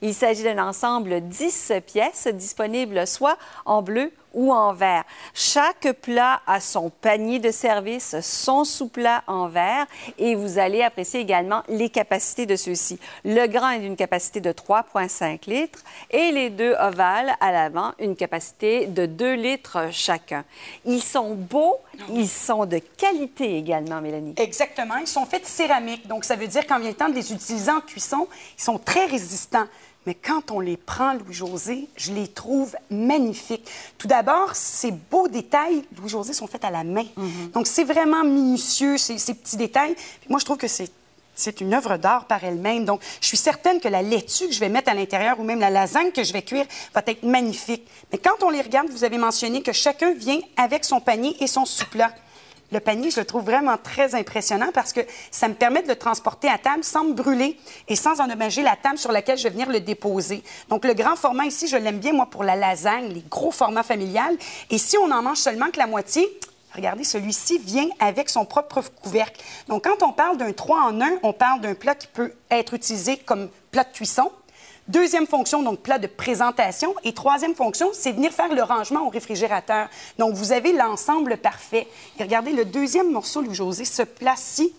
Il s'agit d'un ensemble 10 pièces disponibles soit en bleu ou en verre. Chaque plat a son panier de service, son sous-plat en verre et vous allez apprécier également les capacités de ceux-ci. Le grand est d'une capacité de 3,5 litres et les deux ovales à l'avant, une capacité de 2 litres chacun. Ils sont beaux, ils sont de qualité également, Mélanie. Exactement. Ils sont faits de céramique. Donc, ça veut dire quand vient le temps de les utiliser en cuisson, ils sont très résistants. Mais quand on les prend, Louis-José, je les trouve magnifiques. Tout d'abord, ces beaux détails, Louis-José, sont faits à la main. Donc, c'est vraiment minutieux, ces petits détails. Puis moi, je trouve que c'est une œuvre d'art par elle-même. Donc, je suis certaine que la laitue que je vais mettre à l'intérieur ou même la lasagne que je vais cuire va être magnifique. Mais quand on les regarde, vous avez mentionné que chacun vient avec son panier et son sous-plat. Le panier, je le trouve vraiment très impressionnant parce que ça me permet de le transporter à table sans me brûler et sans endommager la table sur laquelle je vais venir le déposer. Donc, le grand format ici, je l'aime bien, moi, pour la lasagne, les gros formats familiales. Et si on en mange seulement que la moitié, regardez, celui-ci vient avec son propre couvercle. Donc, quand on parle d'un 3 en 1, on parle d'un plat qui peut être utilisé comme plat de cuisson. Deuxième fonction, donc plat de présentation. Et troisième fonction, c'est venir faire le rangement au réfrigérateur. Donc, vous avez l'ensemble parfait. Et regardez, le deuxième morceau, Louis-José, ce plat-ci,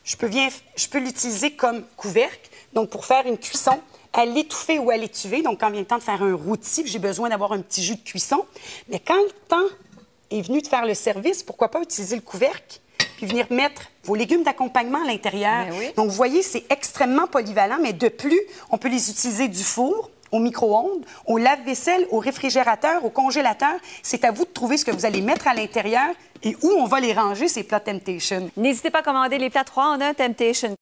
je peux l'utiliser comme couvercle, donc pour faire une cuisson à l'étouffer ou à l'étuver. Donc, quand vient le temps de faire un rôti, j'ai besoin d'avoir un petit jus de cuisson. Mais quand le temps est venu de faire le service, pourquoi pas utiliser le couvercle puis venir mettre vos légumes d'accompagnement à l'intérieur. Oui. Donc, vous voyez, c'est extrêmement polyvalent, mais de plus, on peut les utiliser du four, au micro-ondes, au lave-vaisselle, au réfrigérateur, au congélateur. C'est à vous de trouver ce que vous allez mettre à l'intérieur et où on va les ranger, ces plats Temptation. N'hésitez pas à commander les plats 3 en 1 Temptation.